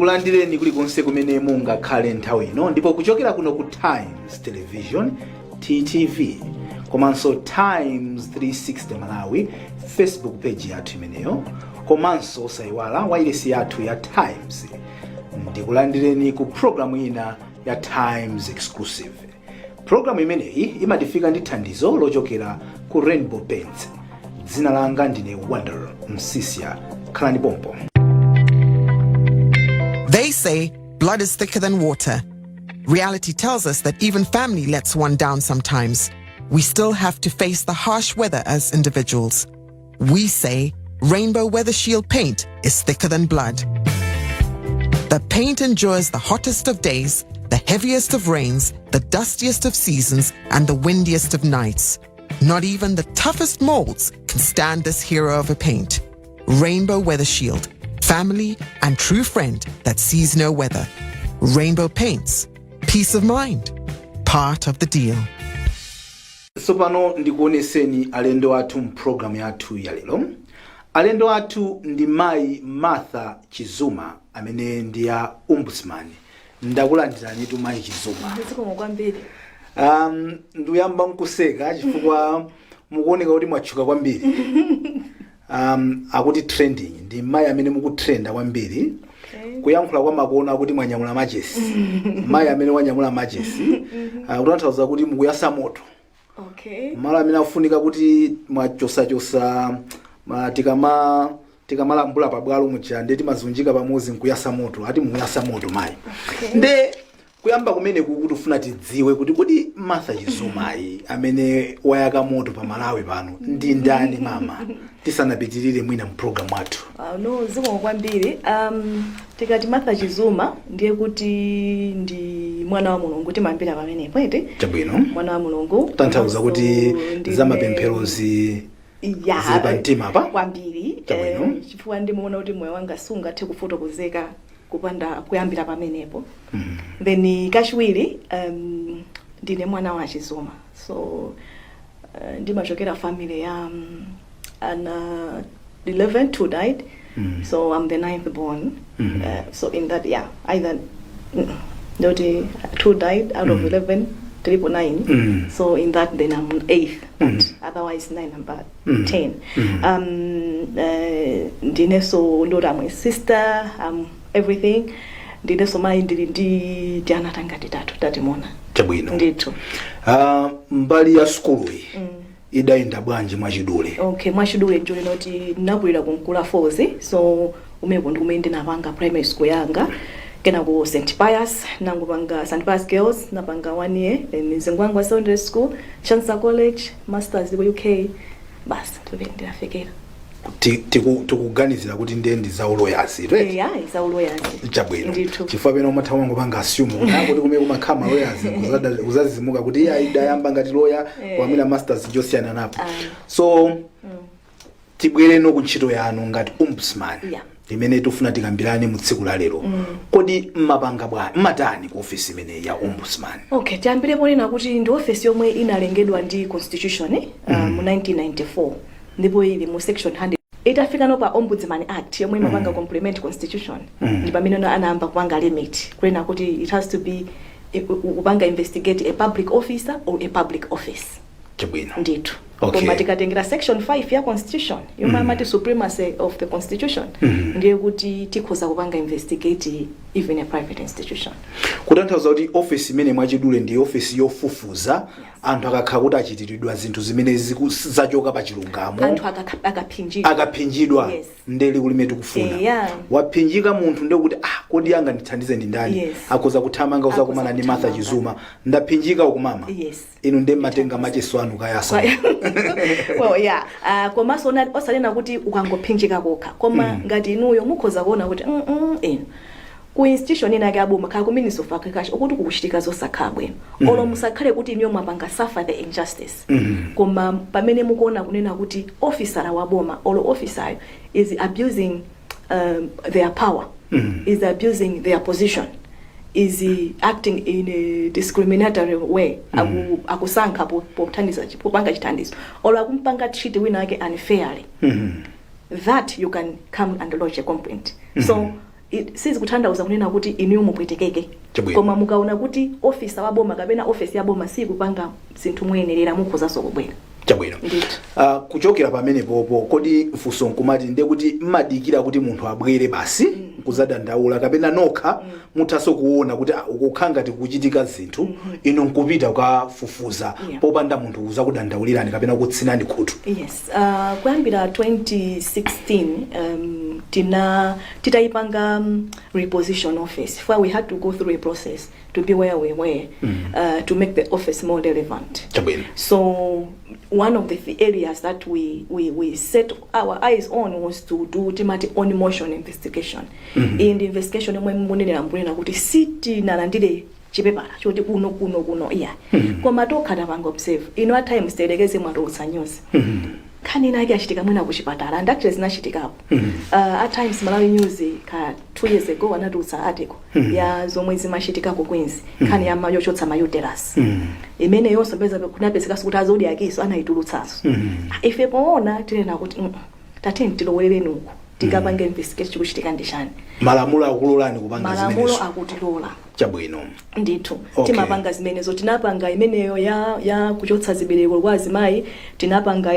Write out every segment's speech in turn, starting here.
ndikulandireni kulikonse kumene mungakhale nthawi ino ndipo kuchokera kuno ku Times Television TTV komanso Times 360 Malawi Facebook page yathu imeneyo komanso osayiwala wailesi yathu ya Times. Ndikulandireni ku programu ina ya Times Exclusive. Programu imeneyi imatifika ndi thandizo lochokera ku Rainbow Paints. Dzina langa ndine Wonder Msisia. Khalani pompo. They say blood is thicker than water. Reality tells us that even family lets one down sometimes. We still have to face the harsh weather as individuals. We say Rainbow Weather Shield paint is thicker than blood. The paint endures the hottest of days, the heaviest of rains, the dustiest of seasons, and the windiest of nights. Not even the toughest molds can stand this hero of a paint. Rainbow Weather Shield. Family and true friend that sees no weather. Rainbow Paints. Peace of mind. Part of the deal. So pano ndikuoneseni alendo athu mprogramu yathu ya lero. Alendo athu ndi Mai Martha Chizuma amene ndi ya ombudsman. Ndakulandirani tu Mai Chizuma. Ndikumo kwambiri. Nduyamba nkuseka chifukwa mukuoneka kuti mwachuka kwambiri. Akuti trending ndi Mai amene mukutrenda kwambiri. Kuyankhula kwa makuona kuti mwanyamula majesi. Mai amene wanyamula majesi. Kutanthauza kuti mukuyasa moto. Okay. Mala amene afunika kuti mwachosa tikamalambula pabwalo muchande timazunjika pamozi nkuyasa moto ati muyasa moto Mai. Okay. Nde kuyamba kumene kukutufuna tidziwe kuti Martha Chizuma amene wayaka moto pa Malawi pano ndi ndani mama tisanapitirire mwina mprogram wathu. No zikomo kwambiri. Tikati Martha Chizuma ndiye kuti ndi mwana wa Mulungu timambira pamenepo ete. Chabwino. Mwana wa Mulungu. Tanthauza kuti zamapempherozi zipa mtima pa kwambiri. Chifukwa ndimuona kuti moyo wanga sungathe kufotokozeka kupanda kuyambira pamenepo. Then kachiwiri ndine mwana wa Chizuma. So ndimachokera family ya and 11 two died. So I'm the 9th born. So in that either two died out of 11, 9. So in that then I'm 8th, but otherwise 9 and 10. Ndine so ndora my sister, everything. Ndine so mai ndi jana tangati tatu mona. Chabwino. Ndito. Mbali ya skulu idaenda bwanji mwachidule. Okay, mwachidule njoli noti nakulira kunkula Fozi. So umeko ndikumende napanga primary school yanga. Kena ku St. Pius, nangupanga St. Pius Girls, napanga 1 year, then Zengwangwa Secondary School, Chancellor College, Masters in UK. Bas, ndinafikira. Tikuganizira kuti ndi za uloyazi, right? Yeah, za uloyazi. Chabwino. Chifukwa peno mathawango panga assume kuti kumene kumakhama loyazi uzazimuka kuti idayamba ngati lawyer kwamina masters josiyana napo. So tibwere no kuntchito yanu ngati ombudsman. Imene tufuna tikambirane mu tsiku la lero. Kodi mmapanga bwa matani ku office imene ya ombudsman? Okay, tiyambire ponena kuti ndi office yomwe inalengedwa ndi constitution mu 1994. Ndipo ili mu section 100 itafika no pa Ombudsman Act yomwe imapanga complement constitution. Ndi pamene anaamba kupanga limit kunena kuti it has to be kupanga investigate a public officer or a public office. Chabwino. Ndithu. Okay. Koma tikatengera section 5 ya constitution yomwe amati supremacy of the constitution ndiye kuti tikhoza kupanga investigate even a private institution. Kutanthauza kuti office imene mwachidule ndi office yofufuza anthu akakhala kuti achitiridwa zinthu zimene zachoka pa chilungamo. Anthu akaphinjidwa ndeli kulimene tikufuna. Waphinjika munthu ndiye kuti kodi yanga ndithandize ndi ndani? Akhoza kuthamanga uzakumana ndi Martha Chizuma. Ndaphinjika ukumama. Inu ndiye matenga macheso anu kayasa. Well, komanso osalena kuti ukangophinjika kokha. Koma ngati inuyo mukhoza kuona kuti ku institution ina yakaboma khala ku Ministry of Agriculture ukuthi kukuchitika zosakhala bwino. Olo musakhale kuti inyo mapanga suffer the injustice. Koma pamene mukuona kunena kuti officer wa boma olo officer is abusing their power, is abusing their position, is acting in a discriminatory way. Akusankha popanga chithandizo. Olo akumpanga treat wina yake unfairly. That you can come and lodge a complaint. So sizi kutanthauza kunena kuti inuyo mupwetekeke koma mukaona kuti officer waboma kapena office yaboma sikupanga zinthu moyenerera mukhoza kubwera chabwino. Kuchokera pamene popo kodi mfunso nkumati nde kuti mmadikira kuti munthu abwere basi kuzadandaula kapena nokha muthaso kuona kuti ukukhanga tikuchitika zinthu ino nkupita kukafufuza popanda munthu uza kudandaulirani kapena kutsinani khutu. Yes, kuyambira 2016 titaipanga reposition office where we had to go through a process to be where we were to make the office more relevant. Chabwino. So one of the areas that we set our eyes on was to do ultimate on motion investigation. In the investigation mwe mbonera mbonera kuti city nalandire chipepala choti kuno koma tokhala panga observe at times telekeze mwatulutsa news Nkhani nake achitika mwina kuchipatala and actually zinachitikapo. At times MalawiNews ka 2 years ago anatulutsa article ya zomwe zimachitikako Queens nkhani ya mayochotsa uterus. Imene yonse beza kunapezeka kuti Zodiak iso anaitulutsaso. Ife poona tinena kuti tateni tilowelere nuko tikapanga investigation kuchitika ndishani. Malamulo akulolani kupanga zimene. Malamulo akutilola. Chabwino. Ndithu. Timapanga zimenezo tinapanga imeneyo ya kuchotsa zibereko kwa azimayi, tinapanga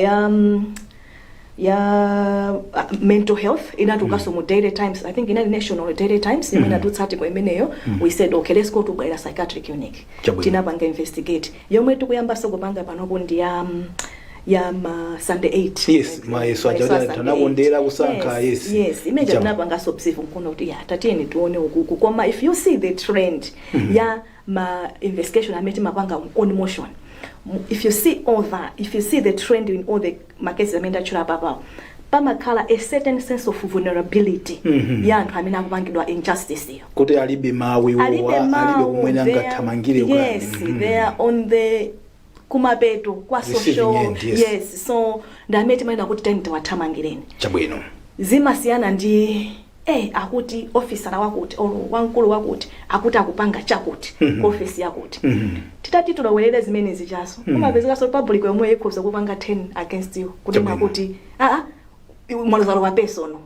ya mental health inatukaso mu Daily Times. I think in the National Daily Times imena tutsati kwa imeneyo we said okay let's go to a psychiatric clinic. Tinapanga investigate. Yomwe tukuyamba sokupanga panopo ndi ya Sunday 8. Yes, maeso ajada tanabondera kusankha yes. Yes, image tunapanga observe nkono kuti tateni tuone ukuku koma if you see the trend ya ma investigation ameti mapanga on motion. If you see all that, if you see the trend in all the cases amenda chula papa pamakhala a certain sense of vulnerability ya anthu amene akupangidwa injustice iyo kuti alibe mawi alibe kumwena ngathamangire kwa yes they are on the kumapeto kwa social yes so ndameti maina kuti tende wathamangireni chabwino zimasiyana ndi akuti officer wakuti wankulu wakuti akuti akupanga chakuti office yakuti titati tulowelele zimene zichaso kumapezeka so public yomwe ikhoza kupanga 10 against you kuti nakuti mwanazalo wa personal.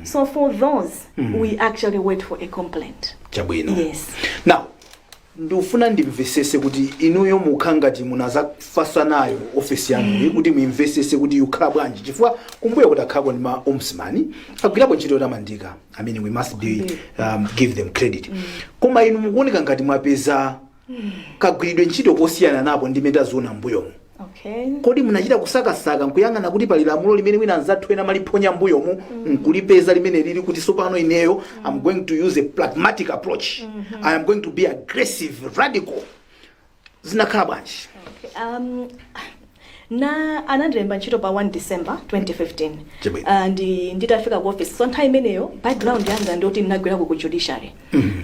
So for those we actually wait for a complaint. Chabwino. Yes. Now ndufuna ndimvesese kuti inuyo mukhangati munazafasa nayo office yanu kuti muimvesese kuti yukhala bwanji chifukwa kumbuyo kuti akhapo ndi ma ombudsman agwirapo ntchito tamandika. I mean we must be give them credit. Koma inu mukuoneka ngati mwapeza kagwiridwe ntchito kosiyana napo ndi meta zona mbuyo. Okay. Kodi munachita kusaka nkuyangana kuti pali lamulo limene wina anzathu ena maliponya mbuyo mu nkulipeza limene lili kuti sopano ineyo I'm going to use a pragmatic approach. I am going to be aggressive, radical. Zinakhala bwanji? Okay. Na anandilemba ntchito pa 1 December 2015 and nditafika ku office so nthawi imeneyo background yanga ndoti ndinagwira ku judiciary.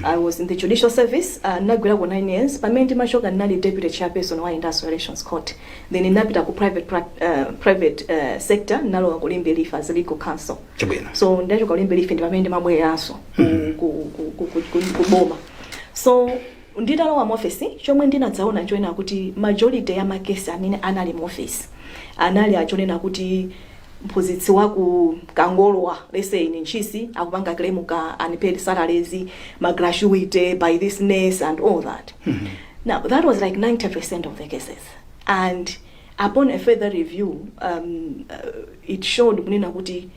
I was in the judicial service nagwira ku 9 years pamene ndimachoka ndinali deputy chairperson wa industrial relations court then ndinapita ku private sector nalowa ku Limbe Leaf as legal counsel. So ndachoka ku Limbe Leaf ndi pamene ndimabweranso ku boma. So nditalowa mu office chomwe ndinadzaona njoena kuti majority ya makesi amene anali mu office anali achonena kuti mphunzitsi waku kangolwa let's say in Nchisi akupanga claim ka unpaid salaries ma graduate by this nurse and all that. Now that was like 90% of the cases and upon a further review it showed kunena kuti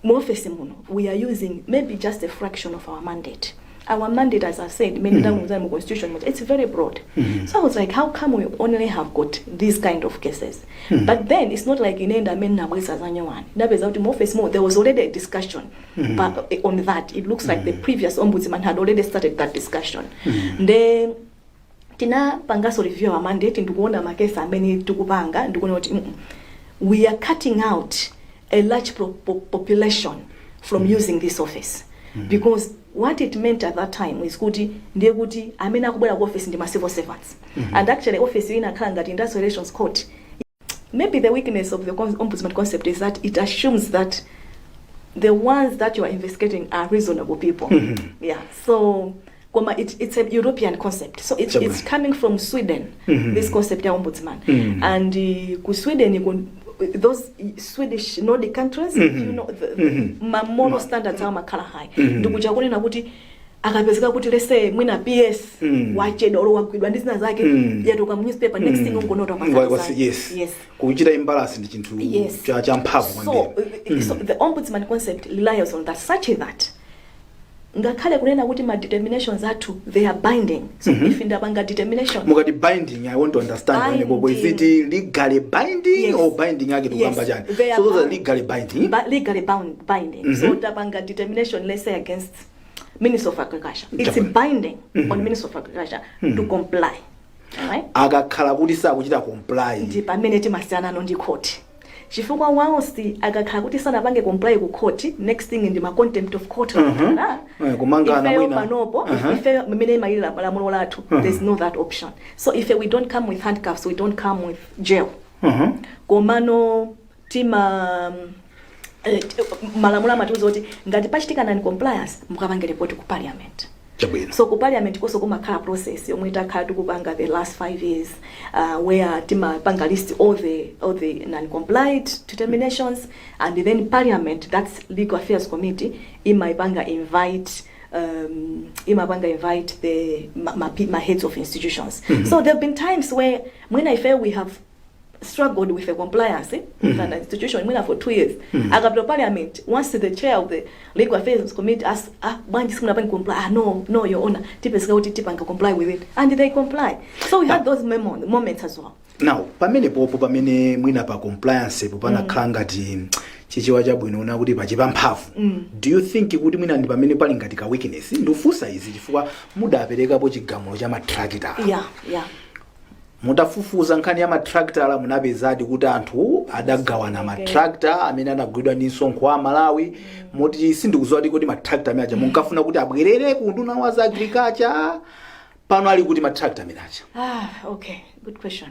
mu office muno we are using maybe just a fraction of our mandate. Our mandate, as I said, many times in the constitution, it's very broad. So I was like, how come we only have got these kind of cases? But then it's not like in Enda Mena Wesazanyawan. There was already a discussion but on that. It looks like the previous ombudsman had already started that discussion. Then Tina Pangaso review our mandate into one makesa many tukupanga and we are cutting out a large population from using this office. Because what it meant at that time is kuti amena kubwera ku office ndi ma civil servants and actually office ina kanga industrial relations court. Maybe the weakness of the ombudsman concept is that it assumes that the ones that you are investigating are reasonable people. Yeah, so it's a European concept, so it's coming from Sweden. This concept ya ombudsman and ku Sweden those Swedish Nordic countries, you know, the moral standards are makala high. Ndikuja kunena kuti akapezeka kuti lese mwina PS wacheda olo wagwidwa ndi zina zake yatoka mu newspaper next thing ungonota kwa yes kuchita imbalance ndi chinthu cha mphamvu kwambiri. So the ombudsman concept relies on that, such that ngakhale kunena kuti ma determinations athu they are binding. So if ndabanga determination mukati binding, I want to understand when bobo, is it legally binding or binding yake tukamba jani? So those are legally binding, legally binding. So ndabanga determination, let's say against Minister of Agriculture, it's binding on Minister of Agriculture to comply. Alright, akakhala kuti sakuchita comply ndi pamene timasiyana no ndi court. Chifukwa wansi akakhala kuti sanapange comply ku court, next thing ndi ma contempt of court. Kumangana mwina panopo ife mmene malira malamulo lathu, there's no that option. So if we don't come with handcuffs, we don't come with jail. Komano tima malamulo amatiuza kuti ngati pachitika non compliance mukapange report ku parliament. So ku parliament koso kumakhala process yomwe itakhala tikupanga the last 5 years where timapanga list all the non-complied determinations, and then parliament, that's legal affairs committee, imapanga invite the my heads of institutions. So there have been times where when I feel we have struggled with the compliance with an institution for 2 years. Agapto parliament, once the chair of the legal affairs committee asks, banji sikuna comply, no, your honor, tipanga comply with it, and they comply. So we had those moments as well. Now, pamene mwina pa compliance popana klangati chichiwa chabwino una kuti pachipa mphamvu. Do you think kuti mwina ndi pamene pali ngati ka weakness? Ndufusa izi chifukwa mudaperekapo chigamulo cha matractor. Yeah. Mutafufuza nkhani ya matractor munapezadi kuti anthu adagawana matractor amene anagwidwa ndi msonkho wa Malawi. Moti sindikuziwa kuti matractor amene aja munkafuna kuti abwerere ku nduna wa za agriculture, pano ali kuti matractor amene aja. Okay, good question.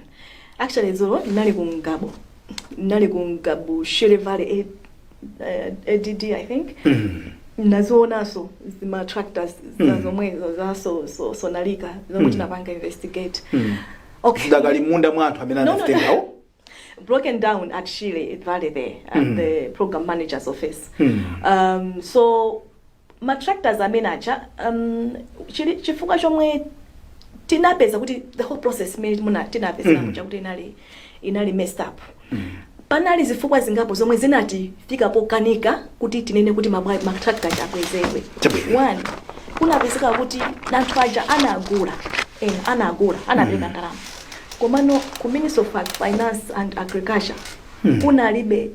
Actually zolo nali ku Ngabo Shere Valley ADD, I think. Nazonaso ma tractors zomwe so nalika zomwe tinapanga investigate. Okay. Broken down at Shire Valley there at the program manager's office. So my tractors are manager chifunga chomwe tinapeza kuti the whole process muna tinapeza namucha kuti inali messed up. Panali zifukwa zingapo zomwe zinati fika pokanika kuti tinene kuti ma tractor akwezedwe. One, kunapezeka kuti anthu aja anagula anapereka ndalama. Komano ku Minister of Finance and Agriculture kunalibe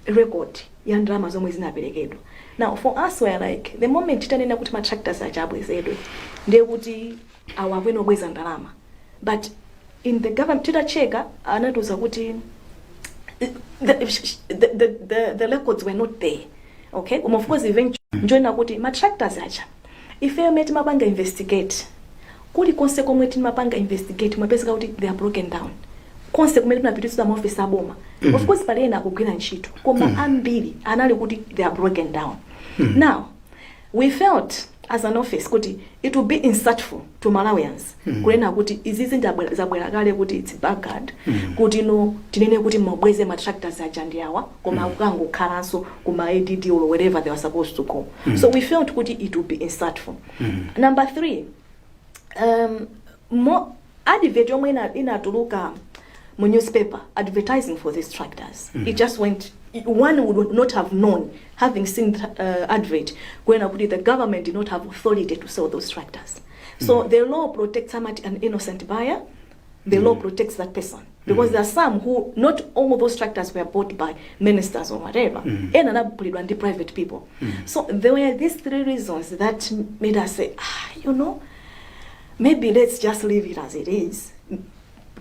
record ya ndalama zomwe zinaperekedwa. Now for us we are like the moment titanena kuti ma tractors achabwezedwe ndiye kuti awaweno bweza ndalama, but in the government titacheka anatuza kuti the records were not there. Okay, of course eventually join kuti ma tractors acha if you met mapanga investigate kuli konse komwe timapanga investigate mwapezeka kuti they are broken down. Konse kumene tunapitisa mu office aboma. Of course pale ena akugwira ntchito koma ambiri anali kuti they are broken down. Now we felt as an office kuti it would be insightful to Malawians kulena kuti izizi zabwera kale kuti it's backward kuti no tinene kuti mabweze ma tractors ajandi awa koma ukango khalanso kuma ADD or wherever they were supposed to go. So we felt kuti it would be insightful. Number 3, more advert yomwe inatuluka mu newspaper advertising for these tractors. It just went, one would not have known, having seen advert, when the government did not have authority to sell those tractors. So the law protects an innocent buyer. The law protects that person. Because there are some who, not all those tractors were bought by ministers or whatever, and another private people. So there were these 3 reasons that made us say, maybe let's just leave it as it is.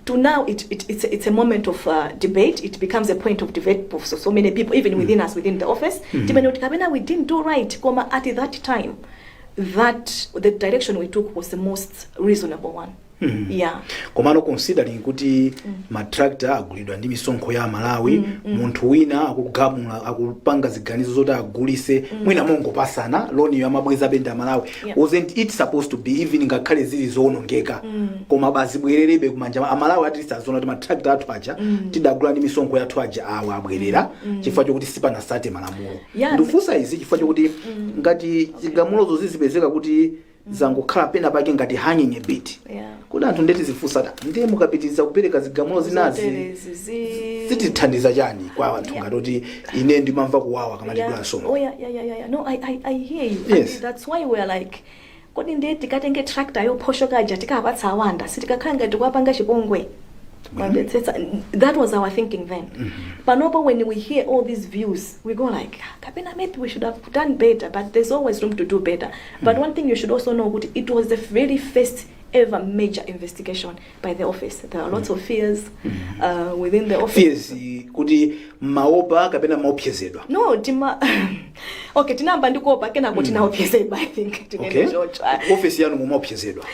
To now, it's a moment of debate. It becomes a point of debate for so many people, even within us, within the office. We didn't do right, at that time. That the direction we took was the most reasonable one. Yeah. Komano considering kuti matractor agulidwa ndi misonkho ya Malawi, munthu wina akugamula akupanga ziganizo zoti agulise mwina mongopasana loan ya mabweza benda Malawi. Wasn't it supposed to be even ngakhale zili zoonongeka koma bazibwererebe kumanja Amalawi at least azona kuti matractor athu aja tidagula ndi misonkho yathu aja awa abwerera chifukwa chokuti sipana sate malamulo. Ndifunsa izi chifukwa chokuti ngati zigamulo zizipezeka kuti zangokhala pena pake ngati hanging a bit. Kuti anthu ndeti zifunsa ndiye mukapitiriza kupereka zigamulo zinazi zitithandiza chani kwa anthu ngati ine ndimamva kuwawa kama ndikula somo. No, I hear you. Yes. That's why we are like kodi ndiye tikatenge tractor yo posho kaja tikapatsa awanda sitikakhala ngati kwapanga chipongwe. That was our thinking then. But no, when we hear all these views, we go like, Kapena, maybe we should have done better, but there's always room to do better. But one thing you should also know, it was the very first ever major investigation by the office. There are lots of fears within the office. Fears, kuti maopa kapena maopyezedwa. No, okay, tinamba ndikopa kena kuti naopyezedwa, I think. Okay. Office yanu mumaopyezedwa.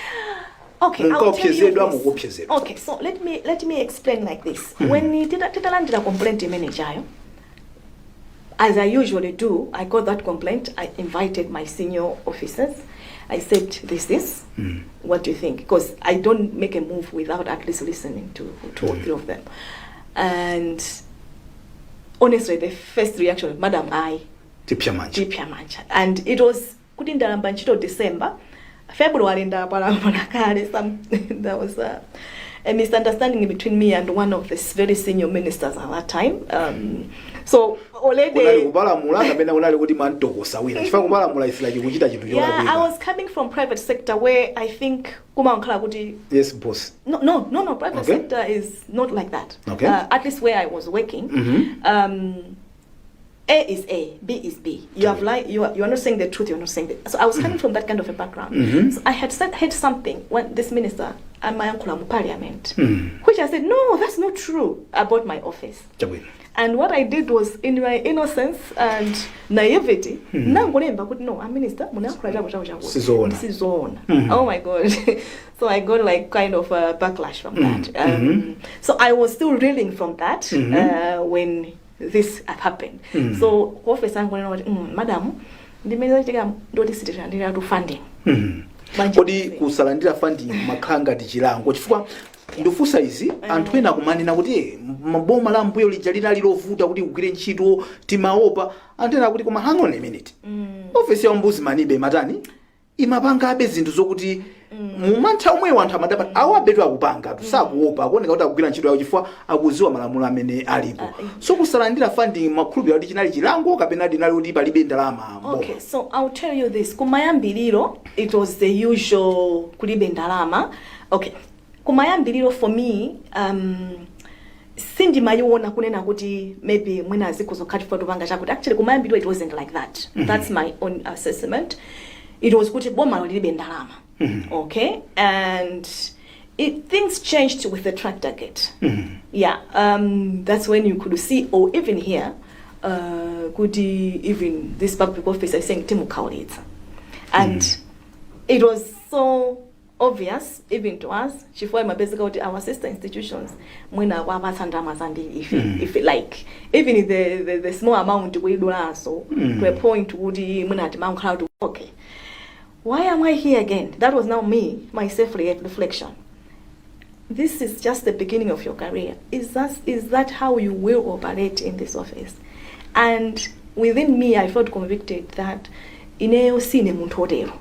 Okay, I'll tell you this. Okay, so let me explain like this. When you did a complaint manager, as I usually do, I got that complaint. I invited my senior officers. I said, this, what do you think? Because I don't make a move without at least listening to all three of them. And honestly, the first reaction, Madam, Tipia. And it was December. February there was a misunderstanding between me and one of the very senior ministers at that time. So already I was coming from private sector where I think yes, boss. No, private sector is not like that. Okay. At least where I was working. A is A, B is B. You have you are not saying the truth. You're not saying that. So I was coming from that kind of a background. So I had heard something when this minister and my uncle in Parliament, which I said, no, that's not true about my office. And what I did was, in my innocence and naivety, no, I'm minister. This is on. Oh my God! So I got like kind of a backlash from that. So I was still reeling from that when this happened. So officer madam ndimene funding. Kodi kusalandira funding makhanga tichilango chifukwa ndofusa izi anthu ena kumanena kuti maboma la mbuyo lijalira lilovuta kuti kugwire ntchito timaopa anthu ena kuti koma hang on a minute. Office ya ombudsman ibe matani imapanga abe zinthu zokuti mumantha omwe wanthu amadapa awabetu akupanga tusakuopa kuoneka kuti akugwira ntchito yawo chifukwa akuziwa malamulo amene alipo. So kusalandira funding makhulupirira kuti chinali chilango kapena dinali kuti palibe ndalama. Okay, so I'll tell you this. Kumayambiliro, it was the usual kulibe ndalama. Okay. Kumayambiliro for me, sindi mayiona kunena kuti maybe mwina azikuzokhathi for tupanga chakuti actually kumayambiliro it wasn't like that. That's my own assessment. It was kuti boma lilibe ndalama. Okay, and things changed with the tractor gate. Yeah, that's when you could see or even hear even this public officer saying Timu Kaulitsa. And it was so obvious even to us, basically our sister institutions, if like even the small amount we do also to a point would okay. Why am I here again? That was now me, my self-reflection. This is just the beginning of your career. Is that how you will operate in this office? And within me, I felt convicted that ineo sine munthodero.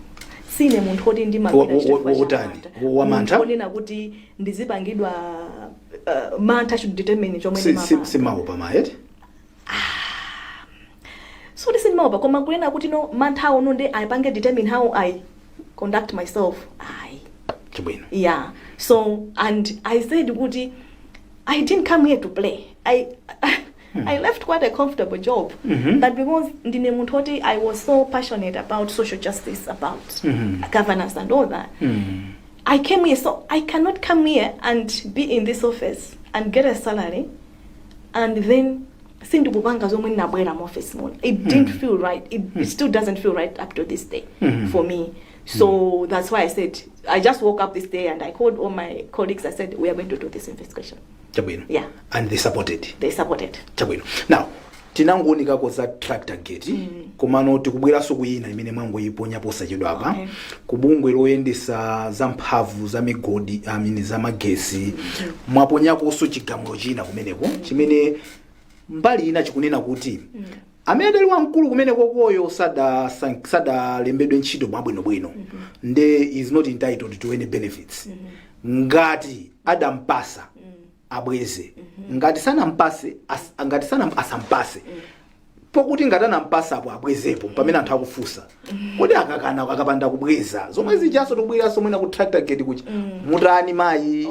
Sine munthodero ndi mantha kuti ndizibangidwa mantha should determine chomwe ndimapanga. Simaopa maet? So this is more but koma kulena kuti no mantha ono nde ayipange determine how I conduct myself. Yeah. So and I said kuti I didn't come here to play. I left quite a comfortable job. But because ndine muntoti I was so passionate about social justice, about governance and all that. I came here, so I cannot come here and be in this office and get a salary and then it didn't feel right. It still doesn't feel right up to this day for me. So that's why I said, I just woke up this day and I called all my colleagues. I said, we are going to do this investigation. Chabwino. Yeah. And they supported. They supported. Chabwino. Now, tinangonika koza tractor gate komano tikubweraso kuyina imene mwango iponya posa chedwa apa kubungwe loyendesa za mphamvu za migodi amini za magesi mwaponyakonso chigamulo china kumeneko chimene mbali ina chikunena kuti amene adali wamkulu kumeneko koyo sada lembedwe ntchito bwinobwino nde is not entitled to any benefits ngati adampasa abweze ngati sana mpase ngati sana asampase pokuti ngati anampasa apo abwezepo pamene anthu akufusa kodi akakana akapanda kubweza zomwe zijaso tobwera somwe na ku tractor gate kuchi mutani mayi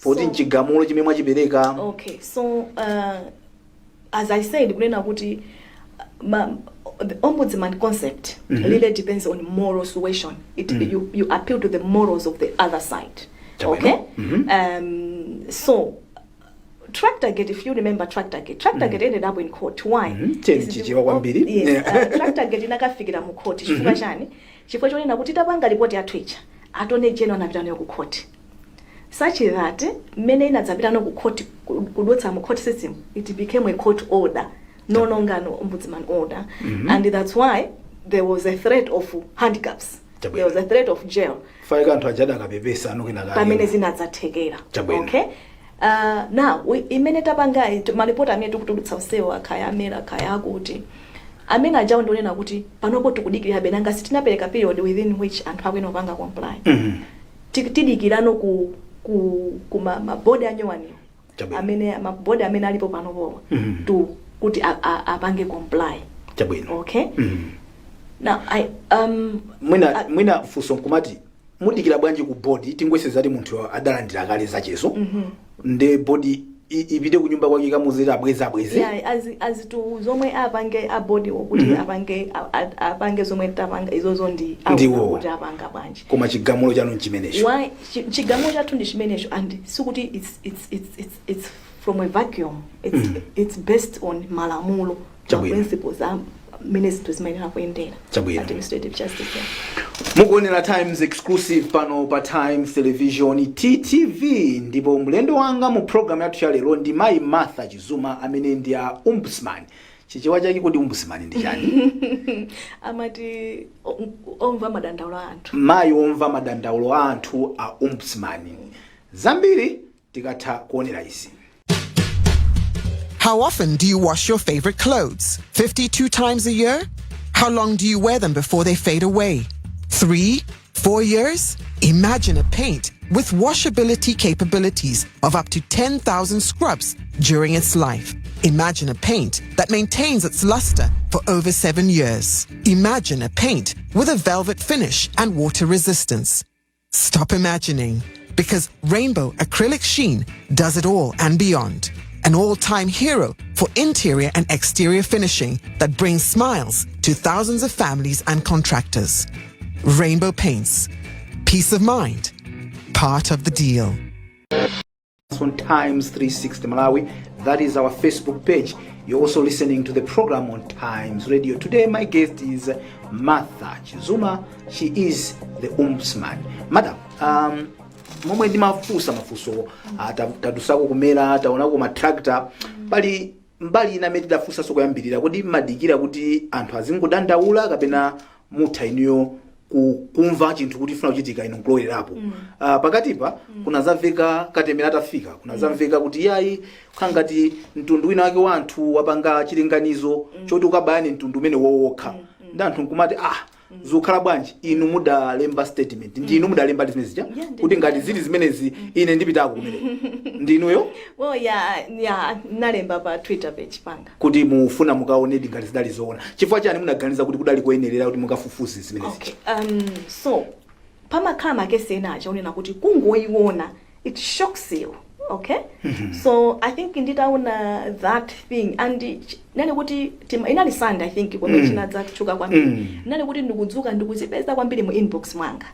poti mchigamulo chimene mwachipereka. Okay, so as I said kunena kuti the ombudsman concept really depends on moral suasion. You appeal to the morals of the other side. Okay? So Tractor Gate, if you remember Tractor Gate ended up in court. Why? Tractor Gate inakafikira mu court chifukwa chani? Chifukwa chonena kuti tapanga report ya Twitch atone jeno anapita ku court. Such that mene inadzapita no ku court kudotsa mu court system, it became a court order, no longer an ombudsman order. And that's why there was a threat of handcuffs. There was a threat of jail. Okay? Now, imene tapanga malipota amene tikutulutsa usewa akayamera kuti amene ajawo ndonena kuti panopo tikudikira benanga sitinapereka period within which anthu akwena opanga comply. Tidikirano ku mabodi anyowani amene mabodi amene alipo panopo to kuti apange comply. Okay? Now mwina fuso nkumati mudikira bwanji ku body tingwese zati munthu adalandira kale zachezo nde body ipite kunyumba kwake kamuzira abweza. Yeah, as to zomwe apange a body okuti apange zomwe tapanga izozo ndi kuti apanga bwanji koma chigamulo chanu chimenesho. Why chigamulo chathu ndi chimenesho and sikuti it's from a vacuum. It's based on malamulo principles ministers might have ended administrative justice. Mukuonera Times exclusive pano pa Times Television TTV ndipo mlendo wanga mu program yathu ya lero ndi Mai Martha Chizuma amene ndi a ombudsman. Chichewa chake kuti ombudsman ndi chani? Amati omva madandaulo anthu. Mai omva madandaulo anthu a ombudsman. Zambiri tikatha kuonera izi. How often do you wash your favorite clothes? 52 times a year? How long do you wear them before they fade away? 3, 4 years? Imagine a paint with washability capabilities of up to 10,000 scrubs during its life. Imagine a paint that maintains its luster for over 7 years. Imagine a paint with a velvet finish and water resistance. Stop imagining, because Rainbow Acrylic Sheen does it all and beyond. An all-time hero for interior and exterior finishing that brings smiles to thousands of families and contractors. Rainbow Paints. Peace of mind. Part of the deal. On Times 360 Malawi, that is our Facebook page. You're also listening to the program on Times Radio. Today my guest is Martha Chizuma. She is the ombudsman. Madam, momwe ndi mafuso tatusako kumera taonako matractor pali mbali ina meti dafusa soko yambirira kuti madikira kuti anthu azingodandaula kapena mutha iniyo kumva chinthu kuti funa kuchitika ino nkulowerapo. Pakatipa kuna zamveka katemera atafika kuna zamveka kuti yayi khangati mtundu wina wake wa anthu wapanga chilinganizo choti ukabayani mtundu umene wowokha ndi anthu nkumati zokhala bwanji inu mudalemba statement ndi inu mudalemba zimene kuti ngati zili zimenezi ine ndipitako kumene ndinuyo. Well, yeah, nalemba pa Twitter page panga kuti mufuna mukaone ngati zidali zoona chifukwa chani munaganiza kuti kudali koyenerera kuti mukafufuze zimenezi. Okay, so pamakhala makesi ena achaonena kuti kungoiona it shocks you. Okay? So I think nditaona that thing and nane kuti inali Sunday I think kwa chinadza kuchuka kwambiri nane kuti ndikudzuka ndikuzipeza kwambiri mu inbox mwanga.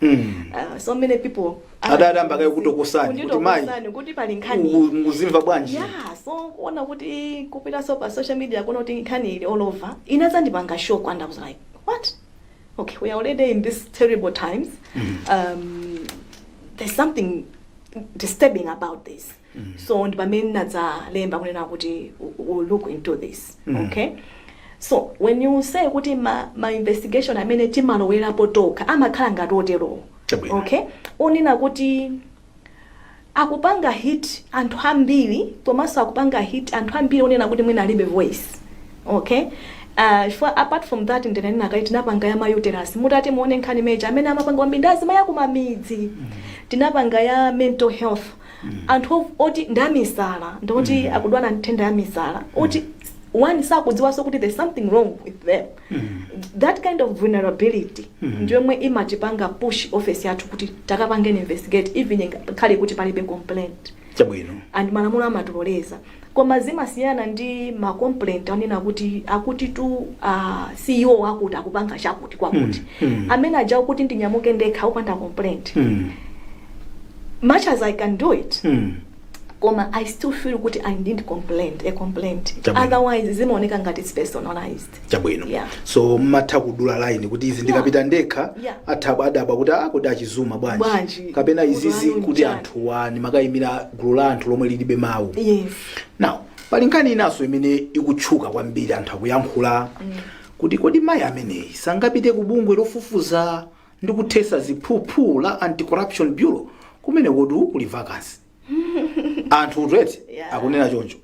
So many people adadamba kai kutokosani kuti mai kuti pali nkhani nguzimva bwanji. Yeah, so kuona kuti kupita so pa social media kuona kuti nkhani ili all over inadza ndipanga shock and I was like what? okay, we are already in these terrible times. There's something disturbing about this. So ndibamene nadzalemba kunena kuti we'll look into this. Okay? So when you say kuti ma investigation amene timalowerapo toka amakhala ngati otero. Okay? Onena kuti akupanga hit anthu ambiri komanso akupanga hit anthu ambiri onena kuti mwina alibe voice. Okay? Apart from that ndenena kaiti tinapanga ya uterus mutati muone Nkhani meja amene amapanga wambindazi maya kumamidzi tinapanga ya mental health anthu oti ndamisala ndoti akudwana nthenda ya misala oti one sakudziwa so kuti there's something wrong with them. That kind of vulnerability ndiyo mwe imatipanga push office yathu kuti takapange investigate even khali kuti palibe complaint chabwino and malamulo amatololeza koma zimasiyana ndi ma complaint anena kuti akuti tu CEO wakuti akupanga chakuti kwakuti amene aja kuti ndinyamuke ndekha upanda complaint much as I can do it koma I still feel kuti I need a complaint otherwise zimaoneka ngati it's personalized chabwino yeah. So matha kudula line kuti izi ndikapita ndekha adaba kuti akuda Chizuma bwanji kapena izizi kuti anthu wani makayimira gulu la anthu lomwe lilibe mawu. Yes. Now pali nkhani inaso imene ikutchuka kwambiri anthu akuyankhula kuti kodi mayi ameneyi sangapite ku bungwe lofufuza ndi kuthesa ziphuphu la Anti-Corruption Bureau kumene kuti kuli vacancy. Anthu utwete akunena choncho.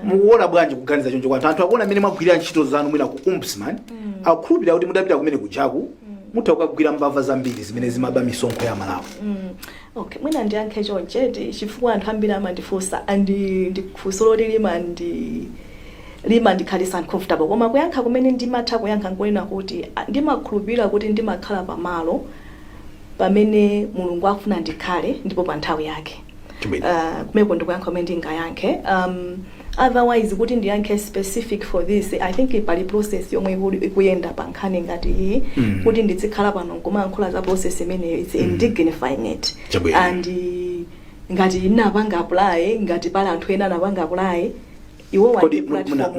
Mukuona bwanji kuganiza choncho kwanthu anthu akuona amene mwagwirira ntchito zanu mwina ku ombudsman akukhulupirira kuti mudapita kumene kujaku mutha kukagwira mbava zambiri zimene zimaba misonkho ya Malawi. Okay, mwina ndiyankhe choncho chifukwa anthu ambiri amandifunsa ndikufunsa loti lima ndikhalisa uncomfortable koma kuyankha kumene ndimatha kuyankha ngonena kuti ndimakhulupirira kuti ndimakhala pamalo pamene Mulungu akufuna ndikhale ndipo pa nthawi yake. Kumeko ndikuyankha kumene ndingayankhe. Otherwise kuti ndiyankhe specific for this I think pali process yomwe ikuyenda pa nkhani ngati iyi kuti nditsikhala pano kumayankhula za process imene it's indignifying it and ngati inapanga apply ngati pali anthu ena anapanga apply iwo kodi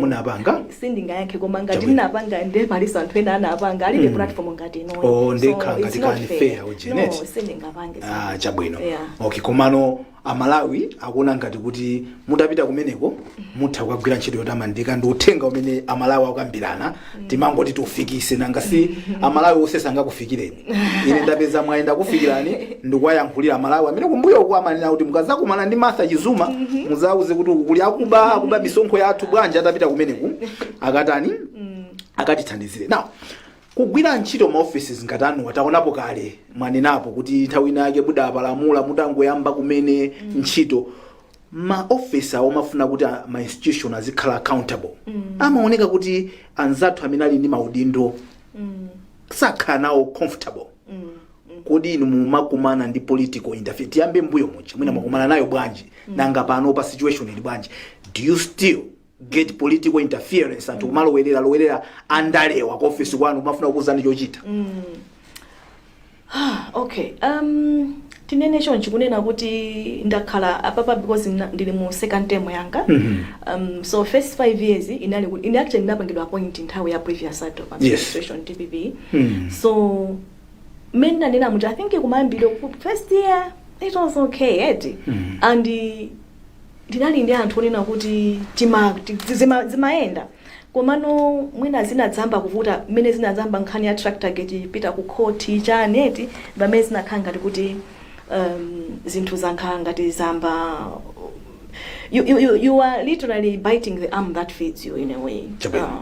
munapanga sindingayankhe koma ngati ndinapanga ndiye paliso anthu ena anapanga alibe platform ngati ino ndikhala ngati kani fair ujenet sindingapange chabwino okay komano Amalawi akuona ngati kuti mutapita kumeneko mutha kugwira ntchito yotamandika ndi uthenga umene Amalawi akukambirana timangoti tufikise nangasi Amalawi onse sangakufikireni ine ndapeza mwayenda kufikirani ndikuwayankhulira Amalawi amene kumbuyo kwa amanena kuti mukazakumana ndi Martha Chizuma muzauze kuti kuli akuba misonkho yathu bwanji atapita kumeneko akatani akatithandizire. Now kugwira ntchito ma offices ngatanu wataonapo kale mwanenapo kuti nthawi yake mudapalamula mutangoyamba kumene ntchito ma officer omafuna kuti ma institution azikhala accountable amaoneka kuti anzathu amene ali ndi maudindo sakhala nawo comfortable. Kodi inu mumakumana ndi political interference tiyambe mbuyo muchi mwina makumana nayo bwanji nanga pano pa situation ili bwanji do you still get political interference anthu kumalowerera andalewa ku office kwanu mafuna kuzani chochita? Okay, tinene chonchi kunena kuti ndakhala apapa because ndili mu second term yanga. So first 5 years in actually ndapangidwa appoint nthawi ya previous administration TPP. So mena nena muti I think kumayambiro first year it was okay and ndinali ndi anthu onena kuti zimaenda komano mwina zinadzamba kuvuta mmene zinadzamba nkhani ya tractor gate pita ku court chaneti pamene zinakhala ngati kuti zinthu zankhala ngati zamba you are literally biting the arm that feeds you in a way.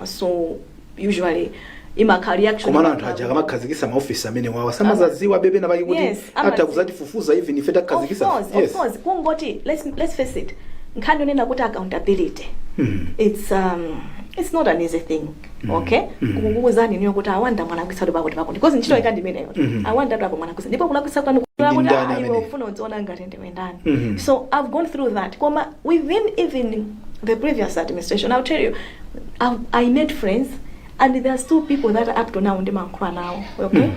So usually imakhala reaction komana anthu aja kamakhazikisa ma office amene wawa samazaziwa bebe nabaki kuti hata kuzatifufuza even if atakhazikisa. Of course kungoti let's face it nkhani onena kuti accountability it's not an easy thing. Okay, kukuzani niyo kuti awanda mwana kwisado bako tipako because ntchito ikandimene yote awanda bako mwana kwisado ndipo kulakwisa kwanu kuti ayi ufuna uziona ngati ndiwe ndani. So I've gone through that koma within even the previous administration I'll tell you I made friends and there are still people that are up to now ndimankhula now. Okay,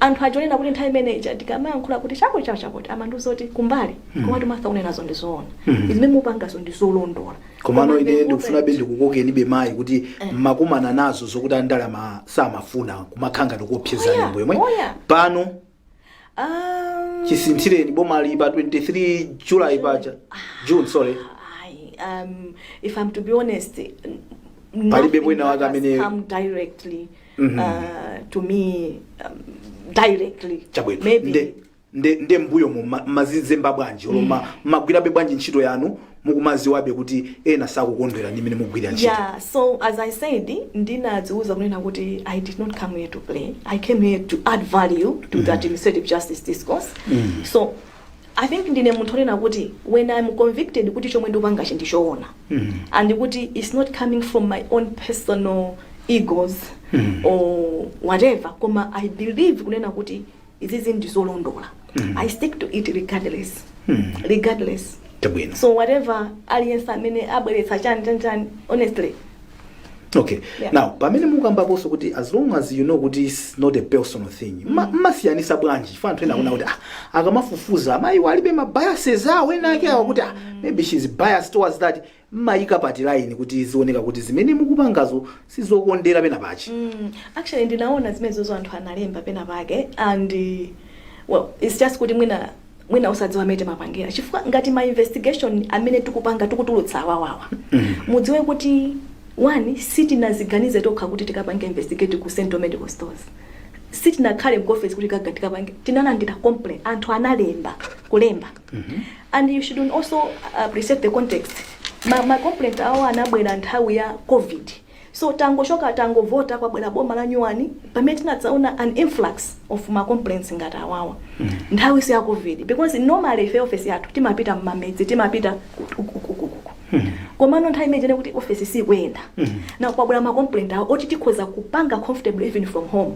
anthu ajonena kuti nthawi manager ndikamayankhula kuti chakuti amanduzoti kumbali koma timathaune nazo ndizoona izimene mupangazo ndizolondola komano ine ndikufuna bendi kukokeni bemayi kuti makumana nazo zokuti andalama samafuna kumakhanga ndikupyeza nyimbo yomwe pano chisinthireni boma lipa 23 July pacha June sorry if I'm to be honest palibe bwina wake amene come directly to me directly maybe nde mbuyo mazizemba bwanji oloma magwirabe bwanji ntchito yanu mukumaziwabe kuti ena sakukondwera ndi mene mugwira ntchito. Yeah, so as I said ndinadziuza kunena kuti I did not come here to play. I came here to add value to the administrative justice discourse. So I think ndine munthu onena kuti when I'm convicted kuti chomwe ndopanga chindichoona and kuti it's not coming from my own personal egos or whatever, koma I believe kunena kuti izizi ndizolondola. I stick to it regardless. Regardless. So whatever aliyense amene abweretsa chani honestly. Okay. Yeah. Now, pamene mukamba boso kuti as long as you know kuti it's not a personal thing. Masiyanisa bwanji fana twena kuna kuti akamafufuza amayi walibe ma biases awo ena ake awo kuti maybe she's biased towards that mayika party line kuti zioneka kuti zimene mukupangazo sizokondera pena pachi. Actually ndinaona zimene zozo anthu analemba pena pake and well it's just kuti mwina usadziwa mete mapangira chifukwa ngati ma investigation amene tikupanga tikutulutsa awawa mudziwe kuti one city naziganize tokha kuti tikapanga investigate ku Central Medical Stores city na khale mkofesi kuti tikapanga tinalandira complaint anthu analemba kulemba and you should also appreciate the context ma complaint awo anabwera nthawi ya COVID. So tango vota kwa bwela boma la nyuwani pamene tinatsaona an influx of ma complaints ngati awawa nthawi ya COVID because normally ife office yathu timapita mmamedzi timapita komano nthawi imene kuti office si kwenda na kwa bwela ma complaint awo oti tikhoza kupanga comfortable even from home.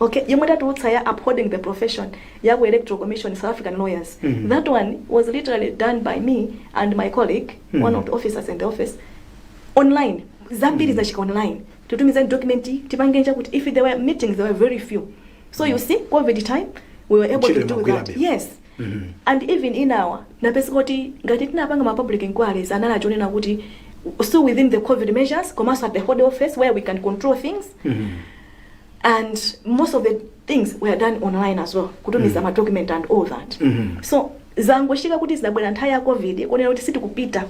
Okay, yomwe tatutsa ya upholding the profession ya ku Electoral Commission South African lawyers that one was literally done by me and my colleague one of the officers in the office online. Zambiri zashika online tutumiza document tipangenja kuti if there were meetings there were very few, so you see COVID time we were able to do that. Yes. And even in our napesikoti ngati tinapanga ma public inquiries anala jonena kuti still within the COVID measures commerce at the head office where we can control things and most of the things were done online as well kutumiza ma document and all that. So zangoshika kuti zinabwera nthawi ya COVID konera kuti sitikupita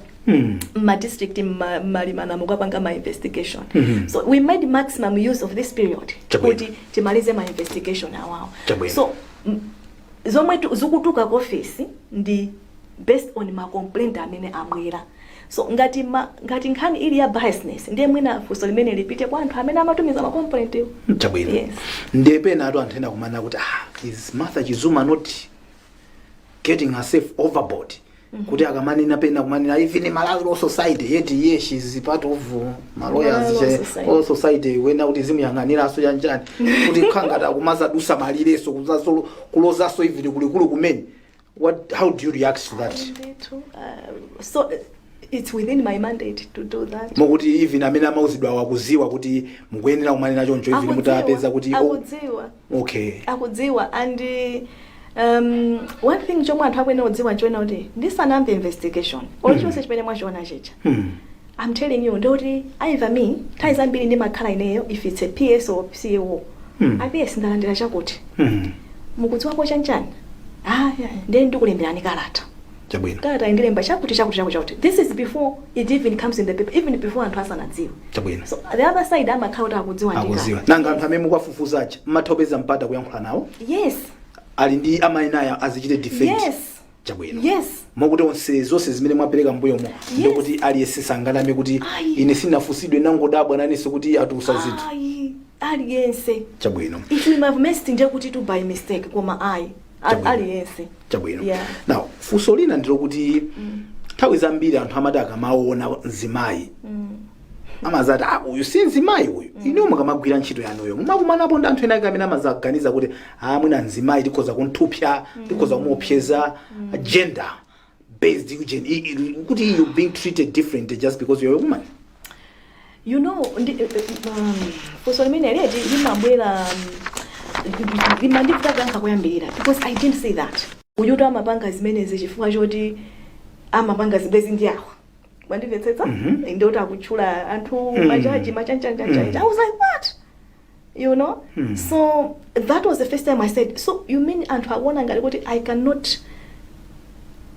ma district malimana mukapanga ma investigation. So we made maximum use of this period kuti timalize ma investigation awawo. So zomwe zikutuka ku office ndi based on ma complaint amene abwera. So ngati nkhani ili ya biasness ndiye mwina fuso limene lipite kwa anthu amene amatumiza ma complaint yo. Chabwino. Yes. Ndepena atu anthu ena kumana kuti is Martha Chizuma not getting herself overboard? Kuti akamanina pena kumanina even Malawi Law Society yeti yes she's part of lawyers all society wena kuti zimuyang'anira so yanjani kuti khangata kumaza dusa malireso kuzaso kulozaso even kulikulu kumene. How do you react to that? So it's within my mandate to do that. Mokuti even amene amauzidwa wakuziwa kuti mukuyenera kumanina choncho even mutapeza kuti akudziwa. Okay. Akudziwa and one thing chomwe anthu akwena udziwa nchona kuti ndisanambe investigation olichonse chimene mwachiona chicha I'm telling you ndoti either me nthawi zambiri ndimakhala ineyo if it's a PS or CO PS ndalandira chakuti mukudziwa kwa chanchani ndiye ndikulemberani kalata chabwino kalata ndilemba chakuti this is before it even comes in the paper even before anthu asanadziwa chabwino. So the other side amakhala kuti akudziwa nanga anthu amene mukwafufuzacha mmathopeza mpata kuyankhula nawo. Yes. Ali ndi amayinaya azichite defend. Yes. Chabwino. Yes. Mokuti onse zonse zimene mwapereka mbuyo mo ndokuti aliyese sangalame kuti ine sinafusidwe nangodabwa naninso kuti atusa zinthu. Aliyese. Chabwino. If we have messed nje kuti to by mistake koma aliyese. Chabwino. Yeah. Now fuso lina ndilo kuti nthawi zambiri anthu amati akamaona nzimayi amazati uyu si nzimayi uyu ine mukamagwira ntchito yanuyo mumakumanapo ndi anthu ena amene amazaganiza kuti mwina nzimayi tikhoza kunthupya tikhoza kumuopseza gender based kuti you being treated different just because you're a woman. You know fuso limene leti limabwera Limandivuta kanka kuyambirira because I didn't say that. Uyuto amapanga zimene zichifukwa choti amapanga zibezi ndiyawa. Mandimvetsetsa? Ndota akuchula anthu majaji machanchanja. I was like, what? You know? So that was the first time I said, so you mean anthu akuona ngati kuti I cannot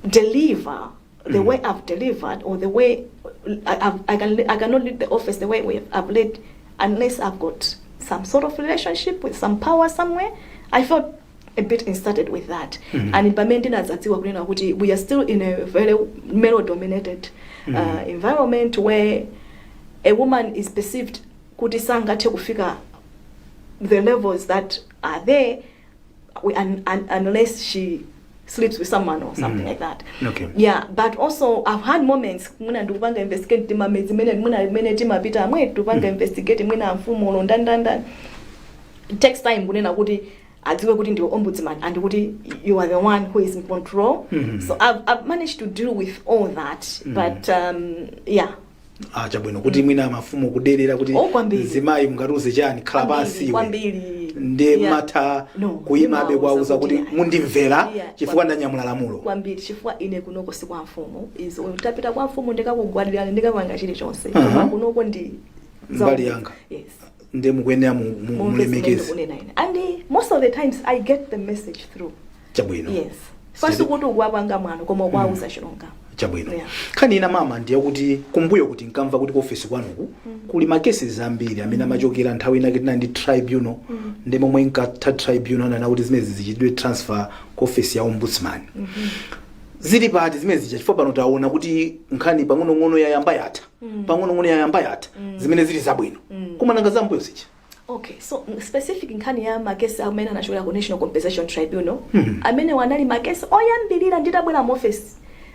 deliver the way I've delivered or the way I cannot lead the office the way I've led unless I've got some sort of relationship with some power somewhere. I felt a bit insulted with that. And in Pamendina Zatiwa Green, we are still in a very male-dominated environment where a woman is perceived kutisanga kufika the levels that are there unless she sleeps with someone or something like that. Okay. Yeah, but also I've had moments muna ndupanga investigate timamezi muna timapita mwe tupanga investigate muna mfumo londandanda. It takes time kunena kuti adziwe kuti ndiwe ombudsman and kuti you are the one who is in control. So I've managed to deal with all that, but yeah. Chabwino kuti mwina mafumu kudelera kuti zimayi mungaruze chani khala pansi ndi mata kuyimabe kwauza kuti mundimvera chifukwa ndanyamula lamulo kwambiri chifukwa ine kunoko si kwa mfumu izo utapita kwa mfumu ndikakugwadira ndikapanga chili chonse koma kunoko ndi mbali yanga. Yes. Ndi mukwenda mulemekezi and most of the times I get the message through. Chabwino. Yes. First kuti ukwapanga mwana koma kwauza chilonga. Chabwino. Khani ina mama ndiye kuti kumbuyo kuti nkamva kuti ku office kwanuku kuli makesi zambiri amene amachokera nthawi ina kitina ndi tribunal ndi momwe nkatha tribunal na kuti zimezi zichidwe transfer ku office ya ombudsman. Zili pati zimezi zichifukwa pano taona kuti nkhani pang'ono yayamba yatha. Pang'ono yayamba yatha zimene zili zabwino. Koma nanga zambuyo zichi. Okay, so specific nkhani ya makesi amene anachokera ku National Compensation Tribunal amene wanali makesi oyambirira nditabwera mu office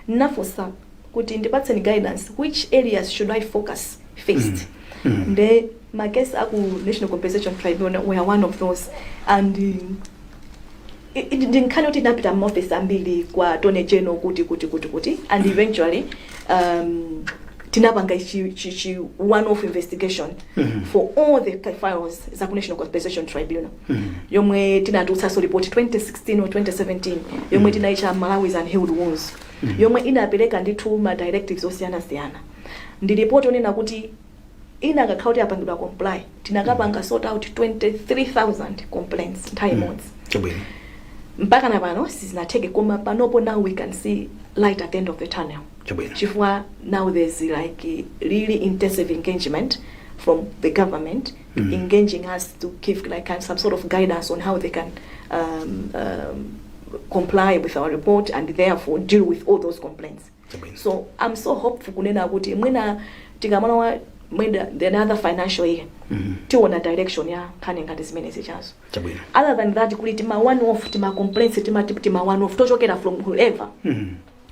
nafusa kuti ndipatseni guidance which areas should I focus first. The makesi aku National Compensation Tribunal were one of those, and it cannot inapita mu office ambili kwa Attorney General kuti and eventually tinapanga chi one-off investigation for all the files za National Compensation Tribunal. Yomwe tinatutsa so report 2016 or 2017 yomwe tinaicha Malawi's unhealed wounds. Yomwe inapeleka ndithu ma directives osiyana. Ndi report onena kuti inakakhala kuti apangidwa comply tinakapanga sort out 23,000 complaints nthawi imodzi. Mpaka na pano sizinatheke koma panopo now we can see light at the end of the tunnel. Chifukwa now there's like really intensive engagement from the government engaging us to give like some sort of guidance on how they can comply with our report and therefore deal with all those complaints. So I'm so hopeful kunena kuti mwina tikamana the another financial year tiona direction ya khani ngati zimene zichazo. Other than that kuli tima one off tima complaints tima one off tochokera from whoever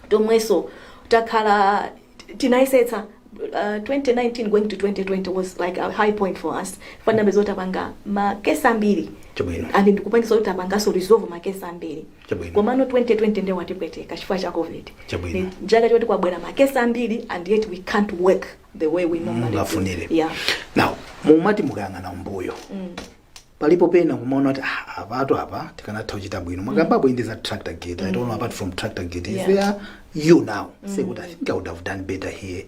tomweso takhala tinaisetsa 2019 going to 2020 was like a high point for us. Fana bezota panga makesi ambiri and ndikupangisa kuti apangaso resolve makesi ambiri komano 2020 ndio watipweteka chifukwa cha COVID. Njaga choti kwabwera makesi ambiri and yet we can't work the way we normally do. Yeah. Now mumati mukayang'ana mbuyo palipo pena kumaona kuti apatu apa tikanatha kuchita bwino makambapo indi za tractor gate. I don't know apart from tractor gate is there you now say what I think I would have done better here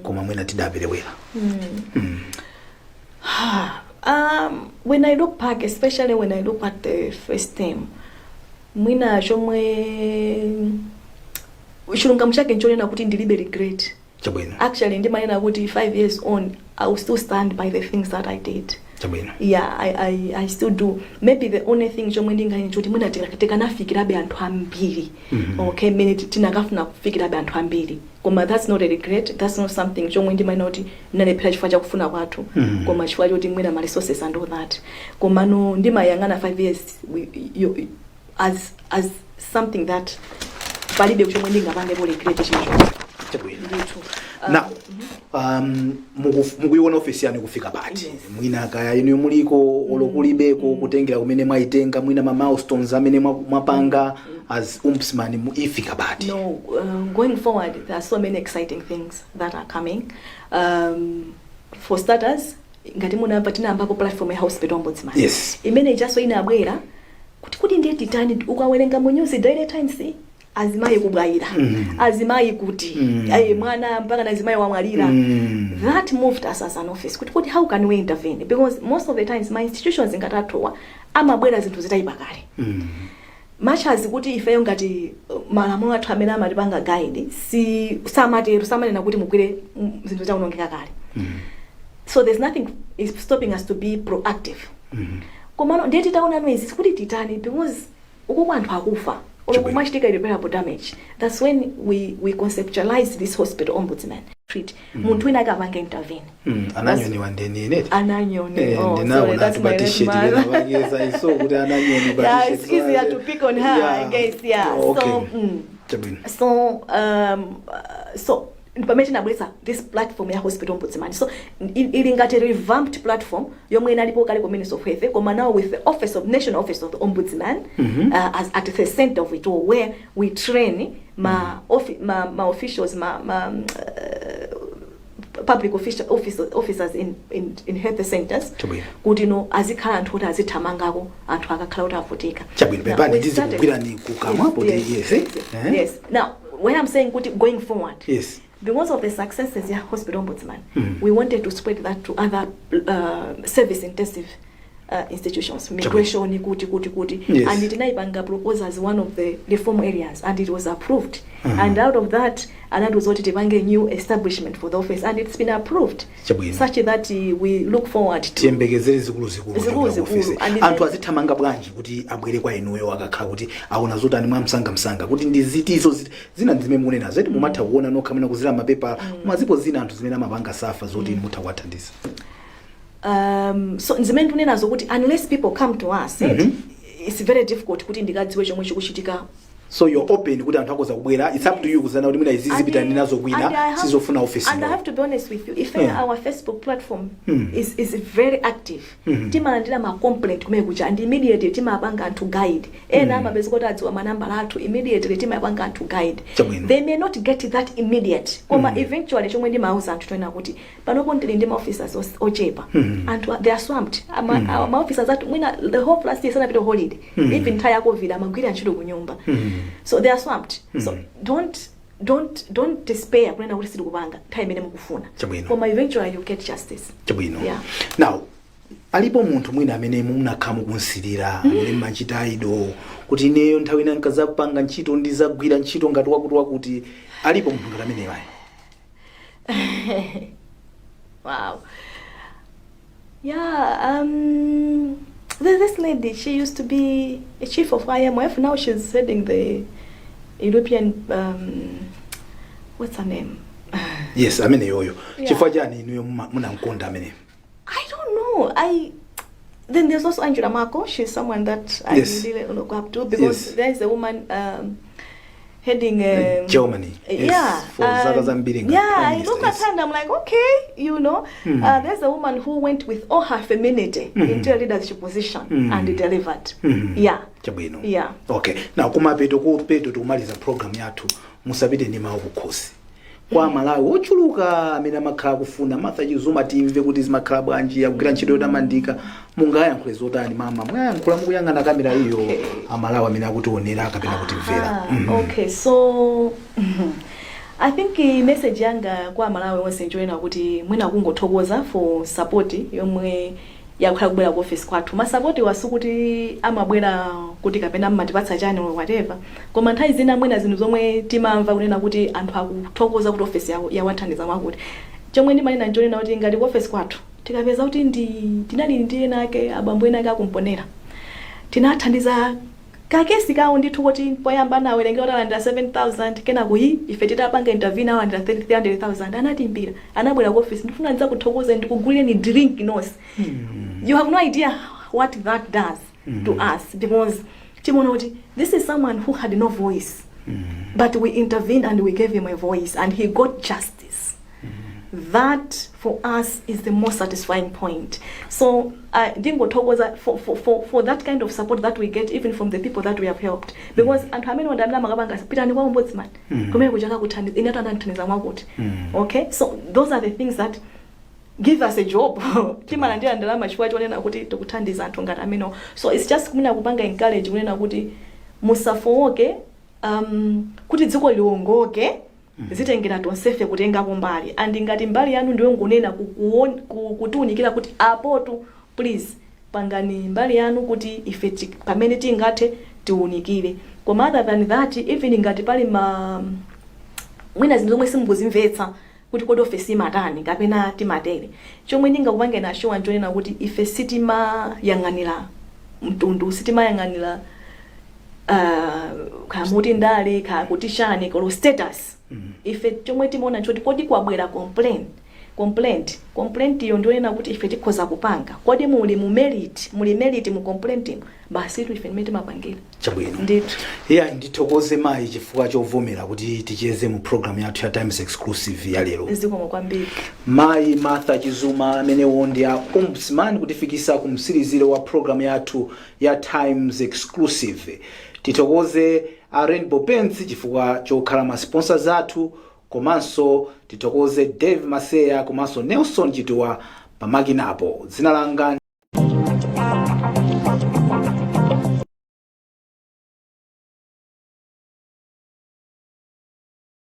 koma mwena tidapelewera. When I look back, especially when I look at the first time mwina chomwe chilunga mchake nchonena kuti ndilibe regret. Actually ndimanena kuti 5 years on I will still stand by the things that I did. Yeah, I still do. Maybe the only thing chomwe ndingani choti mwina tikanafikirabe anthu ambiri. Okay, minute tinakafuna kufikirabe anthu ambiri. Koma that's not a regret. That's not something chomwe ndimanena kuti nalephera chifukwa cha kufuna kwathu. Koma chifukwa choti mwina ma resources and all that. Koma no ndimayang'ana 5 years as something that palibe chomwe ndingapange bo regret chicho. Now mukuiona office yanu kufika pati mwina kaya inu muliko olokulibeko kutengera kumene mwaitenga mwina ma milestones amene mwapanga as ombudsman ifika pati. No, going forward there are so many exciting things that are coming. For starters, ngati munamva tinamba ku platform ya hospital ombudsman. Yes. Imene ijaso inabwera kuti ndiye titani ukawerenga mu news Daily Times azimayi kubwaira. Azimayi kuti mwana mpaka na azimayi wamwalira. That moved us as an office. Kuti how can we intervene? Because most of the times my institutions ingatatowa amabwera zinthu zitaipa kale. Much as kuti ifeyo ngati malamulo athu amene amatipanga guide si samanena kuti mugwire zinthu zakunongeka kale. So there's nothing is stopping us to be proactive. Komano ndiye titaona noizi kuti titani because uko anthu akufa olokumachitika irreparable damage. That's when we conceptualize this hospital ombudsman. Treat munthu wina akapanga intervene. Ananyoni wandeni net. Ananyoni. So that's my red so kuti ananyoni but yeah, it's easier to pick on her, I guess. Yeah. Okay. So information abwesa this platform ya hospital ombudsman. So ili ngati revamped platform yomwe inalipo kale ku Ministry of Health koma now with the National Office of the Ombudsman as at the center of it all, where we train ma officials public officers in health centers kuti no azikhala anthu kuti azithamangako anthu akakhala kuti avutika. Yes. Now when I'm saying kuti going forward, yes, because of the successes of hospital ombudsman, we wanted to spread that to other service intensive institutions, migration, kuti, yes. And it inaipanga proposed as one of the reform areas, and it was approved. And out of that, and that was what it a new establishment for the office, and it's been approved, such that we look forward to. Anthu azithamanga bwanji kuti abwere kwa inuyo akakhala kuti aona zoti ani mwamsanga kuti ndiziti izo zina ndime munena zeti mumatha kuona nokhamena kuzira mapepa mazipo zina anthu zimene amapanga safa zoti mutha kuwathandiza. So nzimene tunenazo kuti unless people come to us, it's very difficult kuti ndikadziwe chomwe chikuchitika. So you're open kuti anthu akoza kubwera, it's up to you kuzana kuti mina izizipita nazo kwina sizofuna office. And I have to be honest with you, if our Facebook platform is very active, timalandira ma complaint kumene kuja and immediately timapanga anthu guide. Ena amapeza kuti adziwa manamba athu, immediately timapanga anthu guide. They may not get that immediate. Koma eventually chomwe ndimauza anthu toina kuti panopo ndili ndi ma officers ochepa. And they are swamped. My officers athu mwina the whole last year sana pito holiday. Even entire COVID amagwira ntchito ku nyumba. So they are swamped. So don't despair kunena kuti silikupanga time imene mukufuna. Koma eventually you get justice. Yeah. Now alipo munthu mwina amene munakhamu kunsilira amene machita ido kuti ineyo nthawi ina nkazapanga ntchito ndizagwira ntchito ngati wakuti alipo munthu ngati amene wayi. Wow. Yeah, this lady, she used to be a chief of IMF. Now she's heading the European, what's her name? Yes, I mean yoyo. Chifukwa jani niyo munamkonda amene. I don't know. Then there's also Angela Merkel. She's someone that I really look up to because there's a woman heading Germany. For Zagazambiring. I look at her and I'm like, okay, you know. There's a woman who went with all her femininity into a leadership position and delivered. Yeah. Okay. Now kumapeto tukumaliza program yathu musabite ndi mawu kukhosi. Kwa Malawi ochuluka amene amakhala kufuna Martha Chizuma timve kuti zimakhala bwanji yakugwira ntchito yotamandika mungayankhule zotani mama mwayankhula mukuyang'ana kamera iyo Amalawi amene akutionera kapena kutimvera. Okay, so I think message yanga kwa Malawi wonse njoyena kuti mwina kungothokoza for support yomwe yakhala kubwera ku office kwathu. Masapoti wasukuti amabwera kuti kapena mmatipatsa chani or whatever. Koma nthawi zina mwina zinthu zomwe timamva kunena kuti anthu akuthokoza kuti office yawo yawathandiza mwakuti. Chomwe ndimanena njonena kuti ngati office kwathu tikapeza kuti tinali ndi ena ake abambo ena ake akumponera. Tinathandiza kakesi kawo ndithu kuti poyamba nawerenge otalanda 7,000 kena kuyi ife titapanga intervene awandira 300,000 anatimbira anabwera ku office ndifuna ndiza kuthokoza ndikugulire ni drink nose. You have no idea what that does to us because Timonoti, this is someone who had no voice, but we intervened and we gave him a voice and he got justice. That for us is the most satisfying point. So dingo togoza for that kind of support that we get even from the people that we have helped because anthu amene wandamla makabanga pitani kwa ombudsman kumene kuchaka kuthandiza inata ndanthandiza mwakuti. Okay, so those are the things that give us a job. Timalandira ndalama chifukwa chonena kuti tikuthandiza anthu ngati amene. So it's just kumene kupanga encourage kunena kuti musafowoke kuti dziko liwongoke zitengera tonsefe kutengapo mbali. And ngati mbali yanu ndiyo ngunena kutiunikira kuti apotu please pangani mbali yanu kuti ife pamene tingathe tiunikire. Koma other than that, even ngati pali mwina zinthu zomwe simukuzimvetsa kuti kodi ofesi imatani kapena timatere, chomwe ndingakupanga na show anjonena kuti ife sitimayang'anira mtundu, sitimayang'anira kamuti ndale kuti shani kolo status. Ife chomwe timaona choti kodi kwabwera complaint iyo ndionena kuti ife tikhoza kupanga kodi muli merit mu complaint basi ife nimete mapangira chabwino. Ndithu ndithokoze mayi chifukwa chovomera kuti ticheze mu program yathu ya Times Exclusive ya lero. zikomo kwambiri Mayi Martha Chizuma amene wondi ombudsman kutifikisa ku msiriziro wa program yathu ya Times Exclusive. Tithokoze Rainbow Pens chifukwa chokhala ma sponsors athu, komanso tithokoze Dave Maseya komanso Nelson Chitwa pamakinapo. Dzina langa